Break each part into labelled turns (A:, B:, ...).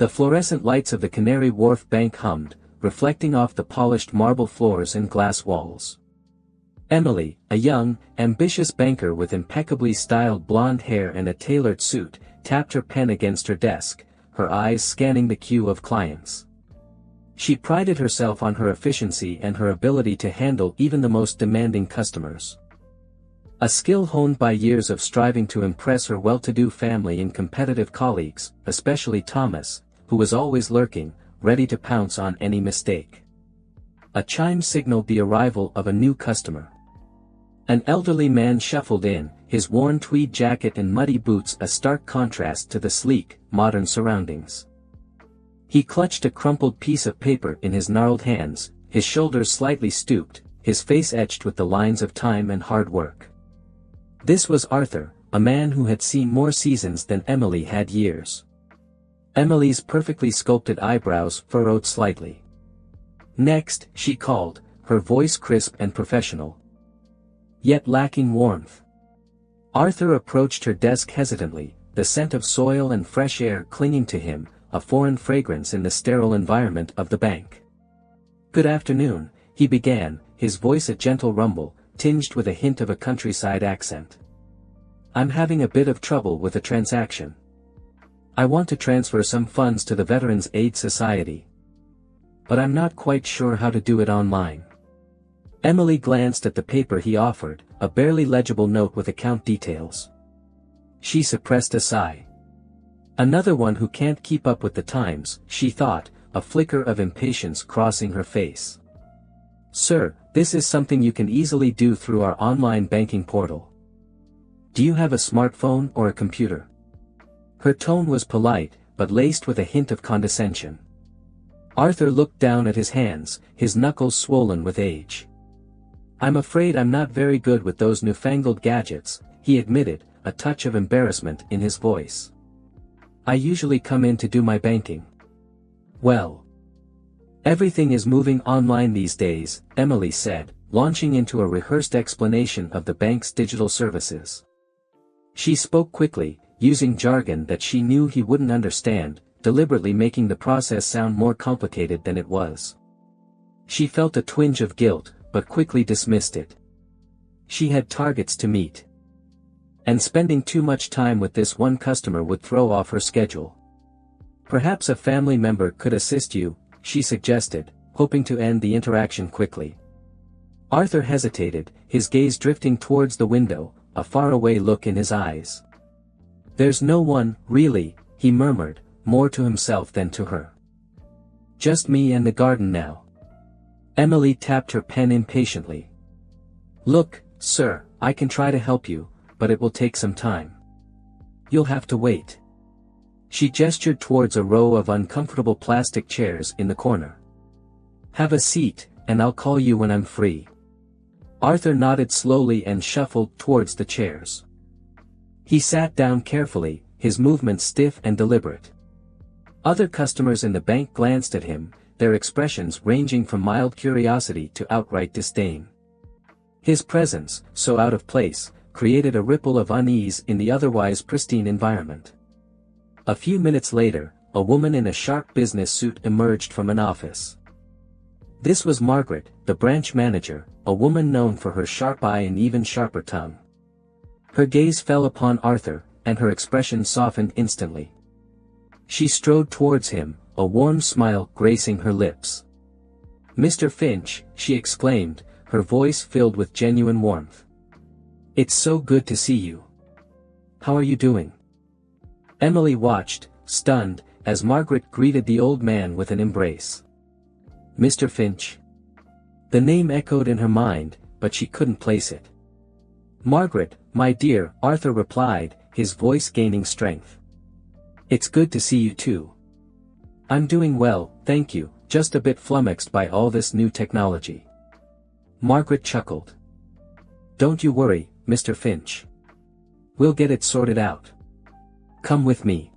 A: The fluorescent lights of the Canary Wharf Bank hummed, reflecting off the polished marble floors and glass walls. Emily, a young, ambitious banker with impeccably styled blonde hair and a tailored suit, tapped her pen against her desk, her eyes scanning the queue of clients. She prided herself on her efficiency and her ability to handle even the most demanding customers. A skill honed by years of striving to impress her well-to-do family and competitive colleagues, especially Thomas, who was always lurking, ready to pounce on any mistake. A chime signaled the arrival of a new customer. An elderly man shuffled in, his worn tweed jacket and muddy boots a stark contrast to the sleek, modern surroundings. He clutched a crumpled piece of paper in his gnarled hands, his shoulders slightly stooped, his face etched with the lines of time and hard work. This was Arthur, a man who had seen more seasons than Emily had years. Emily's perfectly sculpted eyebrows furrowed slightly. "Next," she called, her voice crisp and professional, yet lacking warmth. Arthur approached her desk hesitantly, the scent of soil and fresh air clinging to him, a foreign fragrance in the sterile environment of the bank. "Good afternoon," he began, his voice a gentle rumble, tinged with a hint of a countryside accent. "I'm having a bit of trouble with a transaction. I want to transfer some funds to the Veterans Aid Society. But I'm not quite sure how to do it online." Emily glanced at the paper he offered, a barely legible note with account details. She suppressed a sigh. Another one who can't keep up with the times, she thought, a flicker of impatience crossing her face. "Sir, this is something you can easily do through our online banking portal. Do you have a smartphone or a computer?" Her tone was polite, but laced with a hint of condescension. Arthur looked down at his hands, his knuckles swollen with age. "I'm afraid I'm not very good with those newfangled gadgets," he admitted, a touch of embarrassment in his voice. "I usually come in to do my banking." "Well, everything is moving online these days," Emily said, launching into a rehearsed explanation of the bank's digital services. She spoke quickly, using jargon that she knew he wouldn't understand, deliberately making the process sound more complicated than it was. She felt a twinge of guilt, but quickly dismissed it. She had targets to meet. And spending too much time with this one customer would throw off her schedule. "Perhaps a family member could assist you," she suggested, hoping to end the interaction quickly. Arthur hesitated, his gaze drifting towards the window, a faraway look in his eyes. "There's no one, really," he murmured, more to himself than to her. "Just me and the garden now." Emily tapped her pen impatiently. "Look, sir, I can try to help you, but it will take some time. You'll have to wait." She gestured towards a row of uncomfortable plastic chairs in the corner. "Have a seat, and I'll call you when I'm free." Arthur nodded slowly and shuffled towards the chairs. He sat down carefully, his movements stiff and deliberate. Other customers in the bank glanced at him, their expressions ranging from mild curiosity to outright disdain. His presence, so out of place, created a ripple of unease in the otherwise pristine environment. A few minutes later, a woman in a sharp business suit emerged from an office. This was Margaret, the branch manager, a woman known for her sharp eye and even sharper tongue. Her gaze fell upon Arthur, and her expression softened instantly. She strode towards him, a warm smile gracing her lips. "Mr. Finch," she exclaimed, her voice filled with genuine warmth. "It's so good to see you. How are you doing?" Emily watched, stunned, as Margaret greeted the old man with an embrace. "Mr. Finch?" The name echoed in her mind, but she couldn't place it. "Margaret, my dear," Arthur replied, his voice gaining strength. "It's good to see you too." "I'm doing well, thank you, just a bit flummoxed by all this new technology." Margaret chuckled. "Don't you worry, Mr. Finch. We'll get it sorted out. Come with me."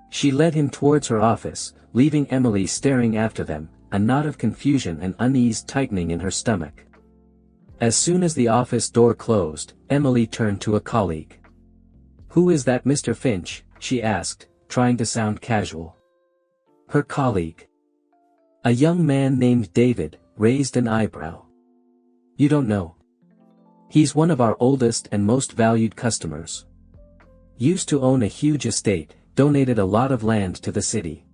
A: She led him towards her office, leaving Emily staring after them, a knot of confusion and unease tightening in her stomach. As soon as the office door closed, Emily turned to a colleague. "Who is that Mr. Finch?" she asked, trying to sound casual. Her colleague, a young man named David, raised an eyebrow. You don't know. He's one of our oldest and most valued customers. Used to own a huge estate, donated a lot of land to the city.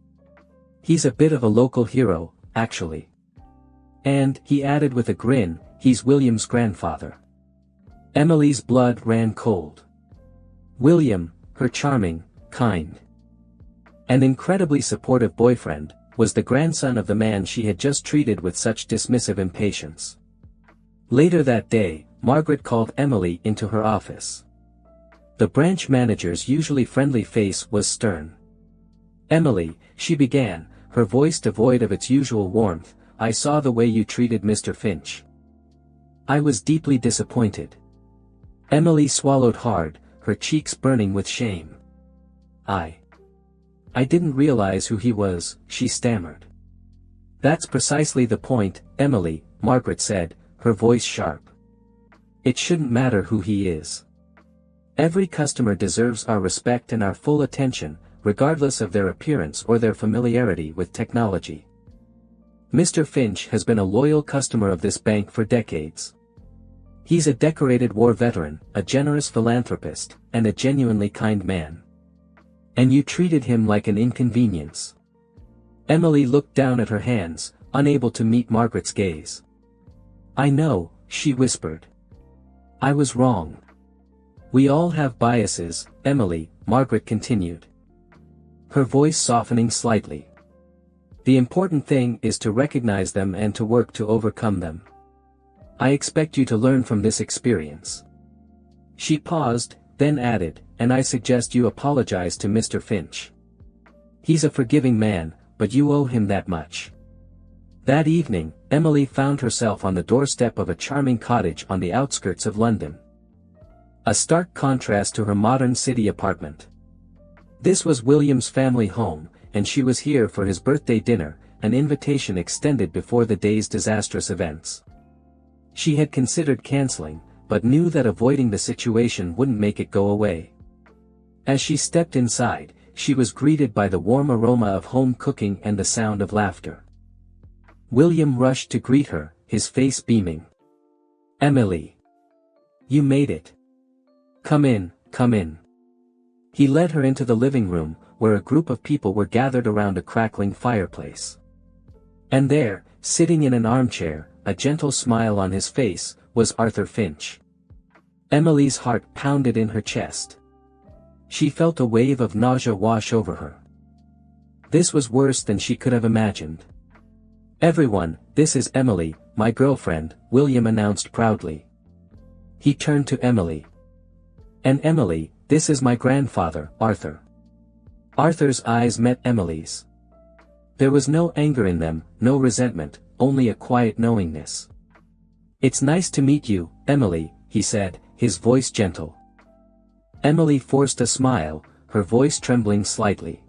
A: He's a bit of a local hero, actually. And, he added with a grin, he's William's grandfather. Emily's blood ran cold. William, her charming, kind, and incredibly supportive boyfriend, was the grandson of the man she had just treated with such dismissive impatience. Later that day, Margaret called Emily into her office. The branch manager's usually friendly face was stern. "Emily," she began, her voice devoid of its usual warmth, "I saw the way you treated Mr. Finch. I was deeply disappointed." Emily swallowed hard, her cheeks burning with shame. I didn't realize who he was," she stammered. "That's precisely the point, Emily," Margaret said, her voice sharp. "It shouldn't matter who he is. Every customer deserves our respect and our full attention, regardless of their appearance or their familiarity with technology. Mr. Finch has been a loyal customer of this bank for decades. He's a decorated war veteran, a generous philanthropist, and a genuinely kind man. And you treated him like an inconvenience." Emily looked down at her hands, unable to meet Margaret's gaze. "I know," she whispered. "I was wrong. We all have biases, Emily," Margaret continued, her voice softening slightly. "The important thing is to recognize them and to work to overcome them. I expect you to learn from this experience." She paused, then added, "And I suggest you apologize to Mr. Finch. He's a forgiving man, but you owe him that much." That evening, Emily found herself on the doorstep of a charming cottage on the outskirts of London. A stark contrast to her modern city apartment. This was William's family home, and she was here for his birthday dinner, an invitation extended before the day's disastrous events. She had considered canceling, but knew that avoiding the situation wouldn't make it go away. As she stepped inside, she was greeted by the warm aroma of home cooking and the sound of laughter. William rushed to greet her, his face beaming. "Emily! You made it. Come in, come in." He led her into the living room, where a group of people were gathered around a crackling fireplace. And there, sitting in an armchair, a gentle smile on his face, was Arthur Finch. Emily's heart pounded in her chest. She felt a wave of nausea wash over her. This was worse than she could have imagined. "Everyone, this is Emily, my girlfriend," William announced proudly. He turned to Emily. "And Emily, this is my grandfather, Arthur." Arthur's eyes met Emily's. There was no anger in them, no resentment, only a quiet knowingness. "It's nice to meet you, Emily," he said, his voice gentle. Emily forced a smile, her voice trembling slightly.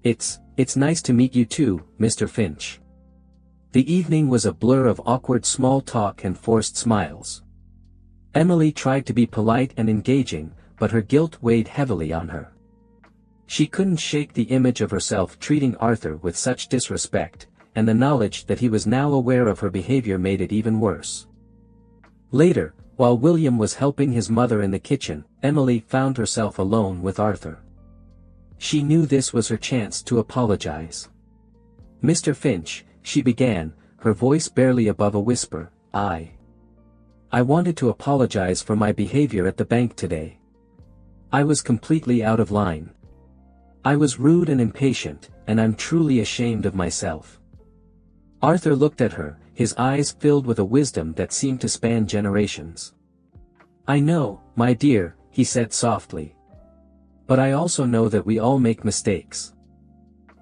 A: It's nice to meet you too, Mr. Finch." The evening was a blur of awkward small talk and forced smiles. Emily tried to be polite and engaging, but her guilt weighed heavily on her. She couldn't shake the image of herself treating Arthur with such disrespect, and the knowledge that he was now aware of her behavior made it even worse. Later, while William was helping his mother in the kitchen, Emily found herself alone with Arthur. She knew this was her chance to apologize. "Mr. Finch," she began, her voice barely above a whisper, I wanted to apologize for my behavior at the bank today. I was completely out of line. I was rude and impatient, and I'm truly ashamed of myself." Arthur looked at her, his eyes filled with a wisdom that seemed to span generations. "I know, my dear," he said softly. "But I also know that we all make mistakes.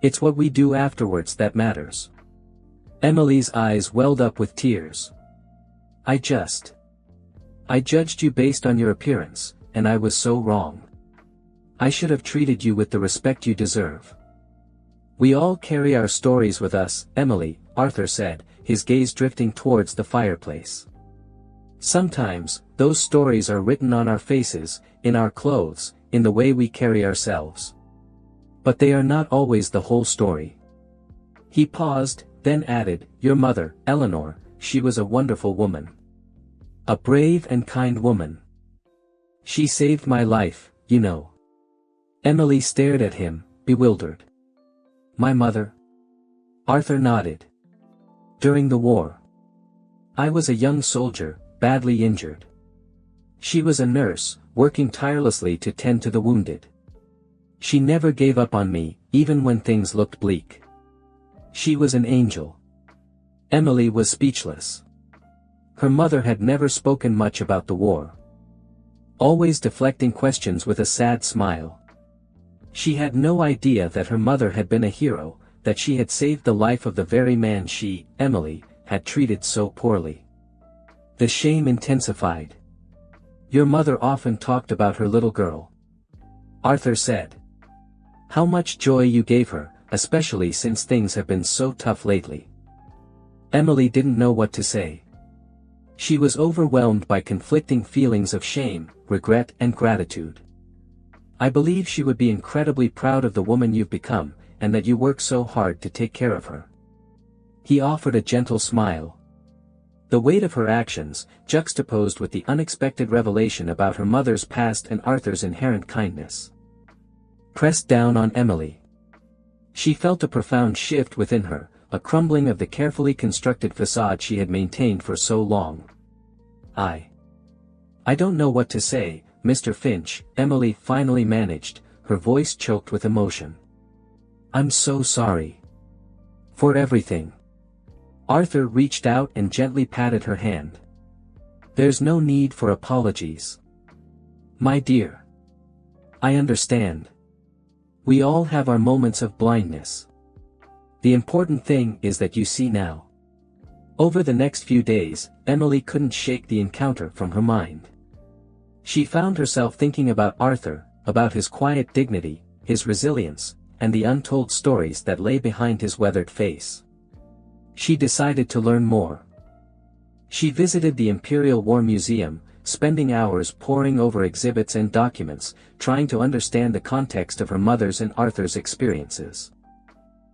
A: It's what we do afterwards that matters." Emily's eyes welled up with tears. I judged you based on your appearance, and I was so wrong. I should have treated you with the respect you deserve." "We all carry our stories with us, Emily," Arthur said, his gaze drifting towards the fireplace. "Sometimes, those stories are written on our faces, in our clothes, in the way we carry ourselves. But they are not always the whole story. He paused, then added, "Your mother, Eleanor, she was a wonderful woman. A brave and kind woman. She saved my life, you know." Emily stared at him, bewildered. "My mother?" Arthur nodded. "During the war. I was a young soldier, badly injured. She was a nurse, working tirelessly to tend to the wounded. She never gave up on me, even when things looked bleak. She was an angel." Emily was speechless. Her mother had never spoken much about the war, always deflecting questions with a sad smile. She had no idea that her mother had been a hero, that she had saved the life of the very man she, Emily, had treated so poorly. The shame intensified. "Your mother often talked about her little girl," Arthur said. "How much joy you gave her, especially since things have been so tough lately." Emily didn't know what to say. She was overwhelmed by conflicting feelings of shame, regret and gratitude. "I believe she would be incredibly proud of the woman you've become, and that you work so hard to take care of her." He offered a gentle smile. The weight of her actions, juxtaposed with the unexpected revelation about her mother's past and Arthur's inherent kindness, pressed down on Emily. She felt a profound shift within her, a crumbling of the carefully constructed facade she had maintained for so long. I don't know what to say, Mr. Finch," Emily finally managed, her voice choked with emotion. "I'm so sorry. For everything." Arthur reached out and gently patted her hand. "There's no need for apologies, my dear. I understand. We all have our moments of blindness. The important thing is that you see now." Over the next few days, Emily couldn't shake the encounter from her mind. She found herself thinking about Arthur, about his quiet dignity, his resilience, and the untold stories that lay behind his weathered face. She decided to learn more. She visited the Imperial War Museum, spending hours poring over exhibits and documents, trying to understand the context of her mother's and Arthur's experiences.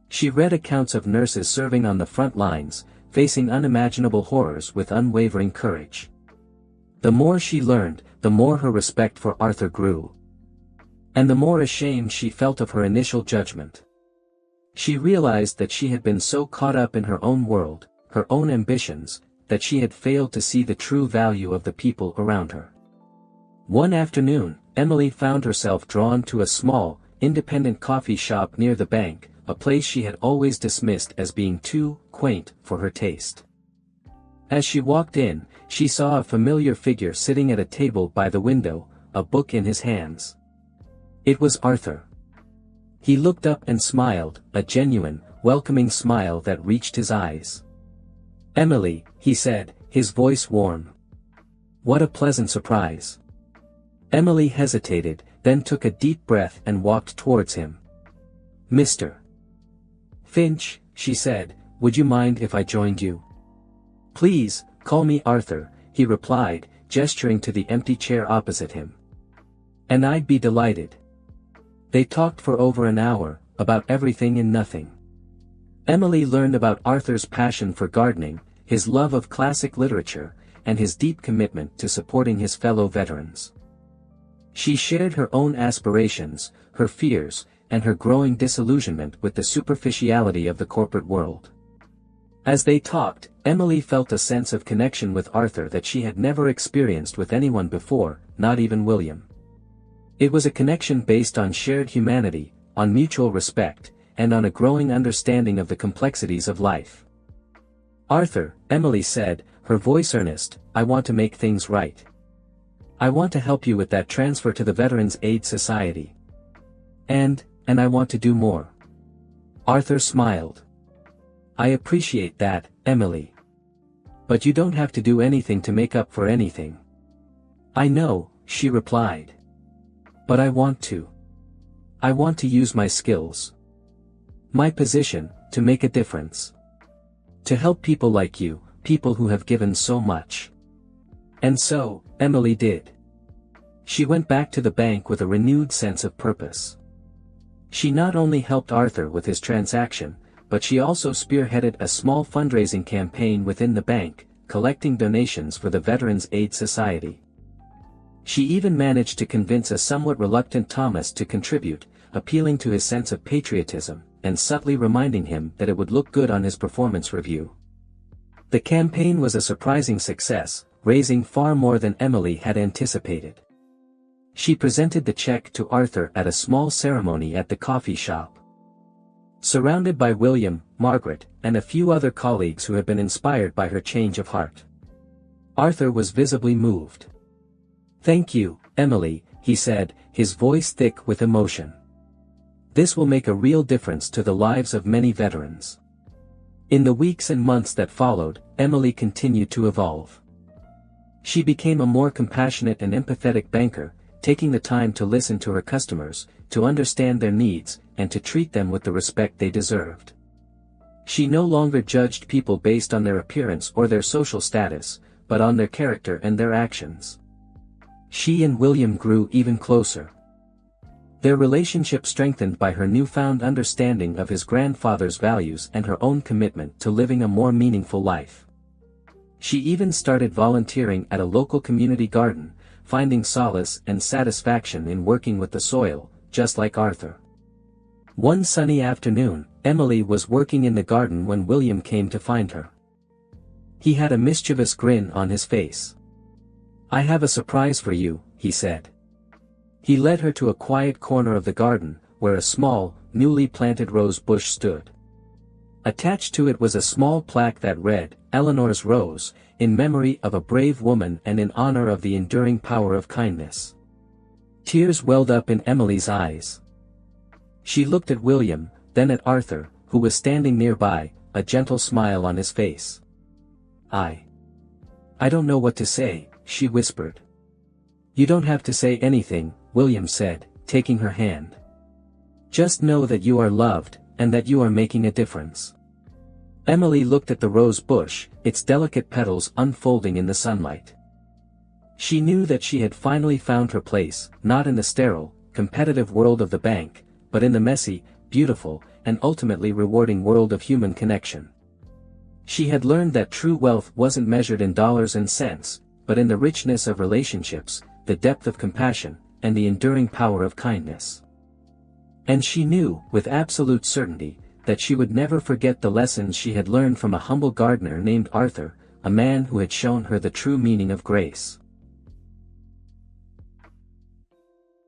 A: She read accounts of nurses serving on the front lines, facing unimaginable horrors with unwavering courage. The more she learned, the more her respect for Arthur grew. And the more ashamed she felt of her initial judgment. She realized that she had been so caught up in her own world, her own ambitions, that she had failed to see the true value of the people around her. One afternoon, Emily found herself drawn to a small, independent coffee shop near the bank, a place she had always dismissed as being too quaint for her taste. As she walked in, she saw a familiar figure sitting at a table by the window, a book in his hands. It was Arthur. He looked up and smiled, a genuine, welcoming smile that reached his eyes. "Emily," he said, his voice warm. "What a pleasant surprise." Emily hesitated, then took a deep breath and walked towards him. "Mr. Finch," she said, "would you mind if I joined you?" "Please, call me Arthur," he replied, gesturing to the empty chair opposite him. "And I'd be delighted." They talked for over an hour, about everything and nothing. Emily learned about Arthur's passion for gardening, his love of classic literature, and his deep commitment to supporting his fellow veterans. She shared her own aspirations, her fears, and her growing disillusionment with the superficiality of the corporate world. As they talked, Emily felt a sense of connection with Arthur that she had never experienced with anyone before, not even William. It was a connection based on shared humanity, on mutual respect, and on a growing understanding of the complexities of life. "Arthur," Emily said, her voice earnest, "I want to make things right. I want to help you with that transfer to the Veterans Aid Society. And I want to do more." Arthur smiled. "I appreciate that, Emily. But you don't have to do anything to make up for anything." "I know," she replied. "But I want to. I want to use my skills, my position, to make a difference. To help people like you, people who have given so much." And so, Emily did. She went back to the bank with a renewed sense of purpose. She not only helped Arthur with his transaction, but she also spearheaded a small fundraising campaign within the bank, collecting donations for the Veterans Aid Society. She even managed to convince a somewhat reluctant Thomas to contribute, appealing to his sense of patriotism, and subtly reminding him that it would look good on his performance review. The campaign was a surprising success, raising far more than Emily had anticipated. She presented the check to Arthur at a small ceremony at the coffee shop. Surrounded by William, Margaret, and a few other colleagues who had been inspired by her change of heart. Arthur was visibly moved. "Thank you, Emily," he said, his voice thick with emotion. "This will make a real difference to the lives of many veterans." In the weeks and months that followed, Emily continued to evolve. She became a more compassionate and empathetic banker, taking the time to listen to her customers, to understand their needs, and to treat them with the respect they deserved. She no longer judged people based on their appearance or their social status, but on their character and their actions. She and William grew even closer. Their relationship strengthened by her newfound understanding of his grandfather's values and her own commitment to living a more meaningful life. She even started volunteering at a local community garden, finding solace and satisfaction in working with the soil, just like Arthur. One sunny afternoon, Emily was working in the garden when William came to find her. He had a mischievous grin on his face. "I have a surprise for you," he said. He led her to a quiet corner of the garden, where a small, newly planted rose bush stood. Attached to it was a small plaque that read, "Eleanor's Rose, in memory of a brave woman and in honor of the enduring power of kindness." Tears welled up in Emily's eyes. She looked at William, then at Arthur, who was standing nearby, a gentle smile on his face. I don't know what to say," she whispered. "You don't have to say anything," William said, taking her hand. "Just know that you are loved, and that you are making a difference." Emily looked at the rose bush, its delicate petals unfolding in the sunlight. She knew that she had finally found her place, not in the sterile, competitive world of the bank, but in the messy, beautiful, and ultimately rewarding world of human connection. She had learned that true wealth wasn't measured in dollars and cents, but in the richness of relationships, the depth of compassion, and the enduring power of kindness. And she knew, with absolute certainty, that she would never forget the lessons she had learned from a humble gardener named Arthur, a man who had shown her the true meaning of grace.